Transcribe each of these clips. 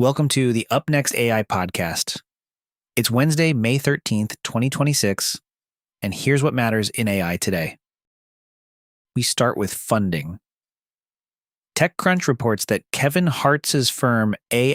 Welcome to the UpNext AI podcast. It's Wednesday, May 13th, 2026, and here's what matters in AI today. We start with funding. TechCrunch reports that Kevin Hartz's firm A**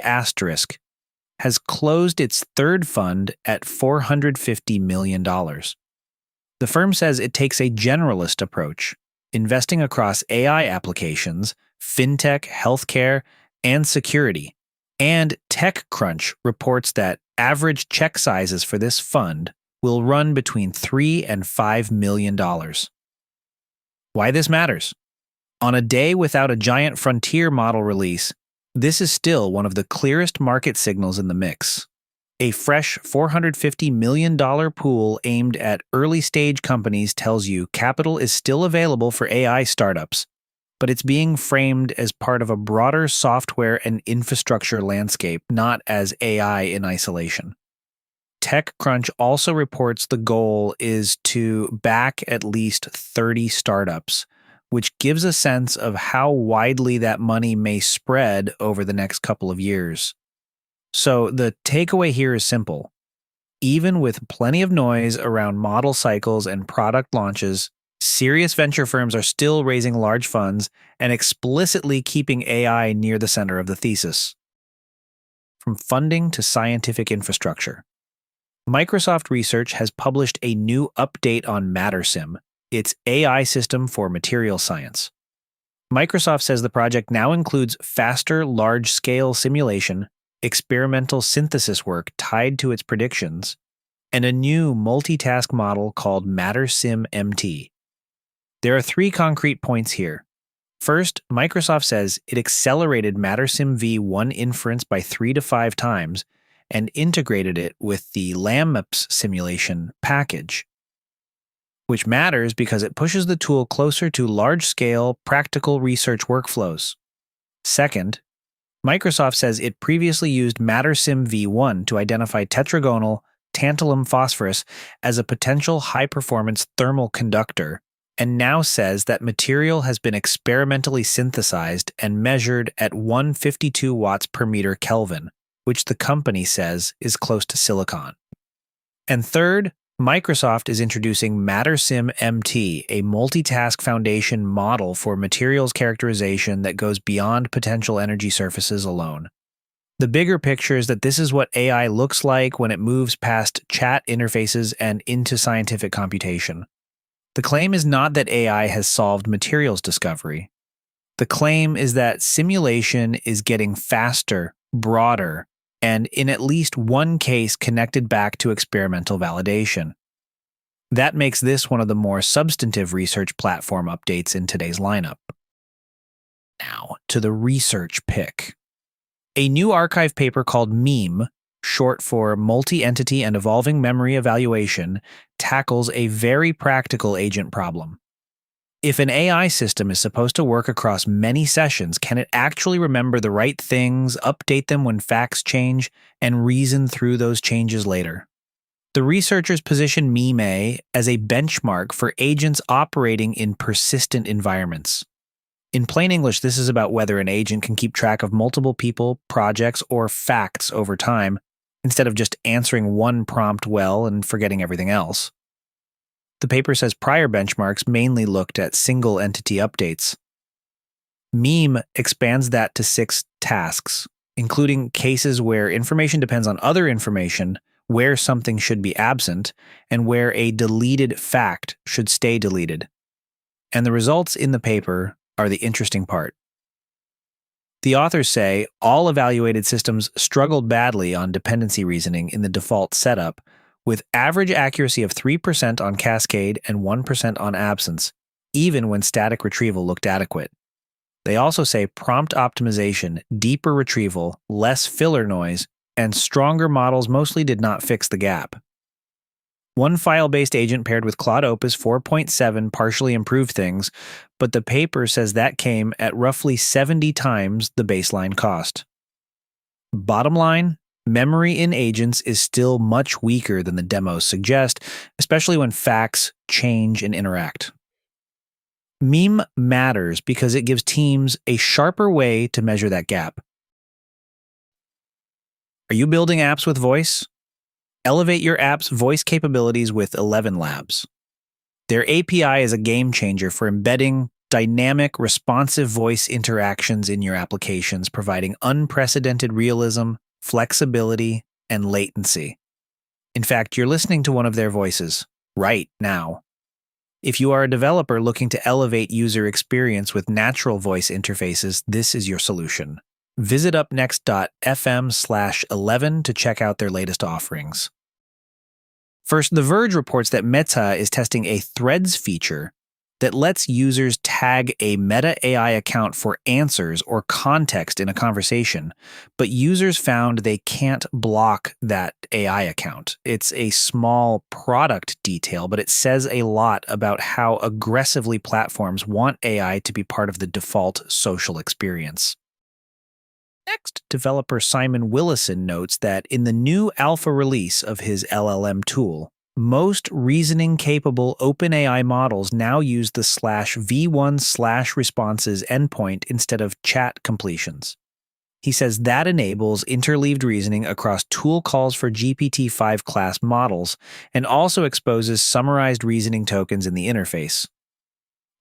has closed its third fund at $450 million. The firm says it takes a generalist approach, investing across AI applications, fintech, healthcare, and security. And TechCrunch reports that average check sizes for this fund will run between $3 and $5 million. Why this matters? On a day without a giant frontier model release, this is still one of the clearest market signals in the mix. A fresh $450 million pool aimed at early-stage companies tells you capital is still available for AI startups, but it's being framed as part of a broader software and infrastructure landscape, not as AI in isolation. TechCrunch also reports the goal is to back at least 30 startups, which gives a sense of how widely that money may spread over the next couple of years. So the takeaway here is simple. Even with plenty of noise around model cycles and product launches, serious venture firms are still raising large funds and explicitly keeping AI near the center of the thesis. From funding to scientific infrastructure. Microsoft Research has published a new update on MatterSim, its AI system for material science. Microsoft says the project now includes faster large-scale simulation, experimental synthesis work tied to its predictions, and a new multitask model called MatterSim MT. There are three concrete points here. First, Microsoft says it accelerated MatterSim v1 inference by 3 to 5 times and integrated it with the LAMMAPS simulation package, which matters because it pushes the tool closer to large-scale, practical research workflows. Second, Microsoft says it previously used MatterSim v1 to identify tetragonal tantalum phosphorus as a potential high-performance thermal conductor, and now says that material has been experimentally synthesized and measured at 152 watts per meter Kelvin, which the company says is close to silicon. And third, Microsoft is introducing MatterSim MT, a multitask foundation model for materials characterization that goes beyond potential energy surfaces alone. The bigger picture is that this is what AI looks like when it moves past chat interfaces and into scientific computation. The claim is not that AI has solved materials discovery. The claim is that simulation is getting faster, broader, and in at least one case connected back to experimental validation. That makes this one of the more substantive research platform updates in today's lineup. Now, to the research pick. A new archive paper called MEME, short for Multi-Entity and Evolving Memory Evaluation, tackles a very practical agent problem. If an AI system is supposed to work across many sessions, can it actually remember the right things, update them when facts change, and reason through those changes later? The researchers position MEME as a benchmark for agents operating in persistent environments. In plain English, this is about whether an agent can keep track of multiple people, projects, or facts over time, instead of just answering one prompt well and forgetting everything else. The paper says prior benchmarks mainly looked at single entity updates. MEME expands that to 6 tasks, including cases where information depends on other information, where something should be absent, and where a deleted fact should stay deleted. And the results in the paper are the interesting part. The authors say all evaluated systems struggled badly on dependency reasoning in the default setup, with average accuracy of 3% on cascade and 1% on absence, even when static retrieval looked adequate. They also say prompt optimization, deeper retrieval, less filler noise, and stronger models mostly did not fix the gap. One file-based agent paired with Claude Opus 4.7 partially improved things, but the paper says that came at roughly 70 times the baseline cost. Bottom line, memory in agents is still much weaker than the demos suggest, especially when facts change and interact. MEME matters because it gives teams a sharper way to measure that gap. Are you building apps with voice? Elevate your app's voice capabilities with 11 Labs. Their API is a game changer for embedding dynamic, responsive voice interactions in your applications, providing unprecedented realism, flexibility, and latency. In fact, you're listening to one of their voices right now. If you are a developer looking to elevate user experience with natural voice interfaces, this is your solution. Visit upnext.fm/11 to check out their latest offerings. First, The Verge reports that Meta is testing a Threads feature that lets users tag a Meta AI account for answers or context in a conversation, but users found they can't block that AI account. It's a small product detail, but it says a lot about how aggressively platforms want AI to be part of the default social experience. Next, developer Simon Willison notes that in the new alpha release of his LLM tool, most reasoning-capable OpenAI models now use the /v1/responses endpoint instead of chat completions. He says that enables interleaved reasoning across tool calls for GPT-5 class models and also exposes summarized reasoning tokens in the interface.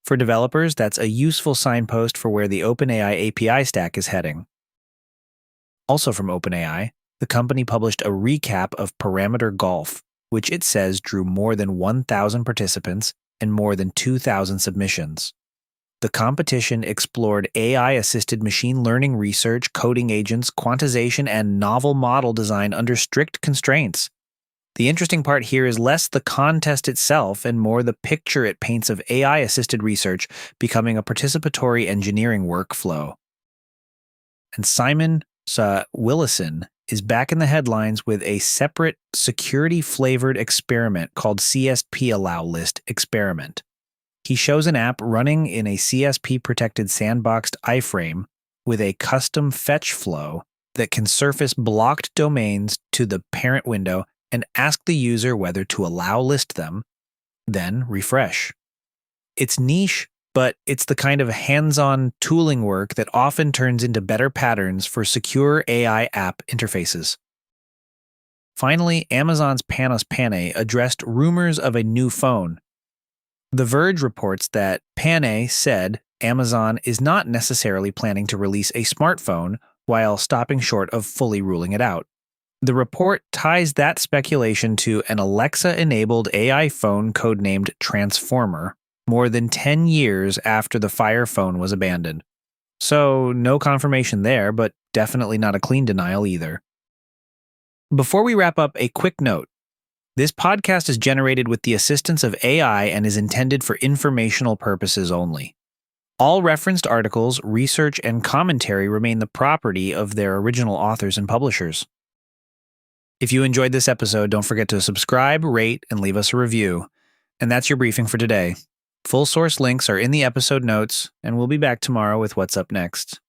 For developers, that's a useful signpost for where the OpenAI API stack is heading. Also from OpenAI, the company published a recap of Parameter Golf, which it says drew more than 1,000 participants and more than 2,000 submissions. The competition explored AI-assisted machine learning research, coding agents, quantization, and novel model design under strict constraints. The interesting part here is less the contest itself and more the picture it paints of AI-assisted research becoming a participatory engineering workflow. And Simon Willison is back in the headlines with a separate security-flavored experiment called CSP Allow List Experiment. He shows an app running in a CSP-protected sandboxed iframe with a custom fetch flow that can surface blocked domains to the parent window and ask the user whether to allow list them, then refresh. It's niche, but it's the kind of hands-on tooling work that often turns into better patterns for secure AI app interfaces. Finally, Amazon's Panos Panay addressed rumors of a new phone. The Verge reports that Panay said Amazon is not necessarily planning to release a smartphone while stopping short of fully ruling it out. The report ties that speculation to an Alexa-enabled AI phone codenamed Transformer, more than 10 years after the Fire phone was abandoned. So, no confirmation there, but definitely not a clean denial either. Before we wrap up, a quick note. This podcast is generated with the assistance of AI and is intended for informational purposes only. All referenced articles, research, and commentary remain the property of their original authors and publishers. If you enjoyed this episode, don't forget to subscribe, rate, and leave us a review. And that's your briefing for today. Full source links are in the episode notes, and we'll be back tomorrow with What's Up Next.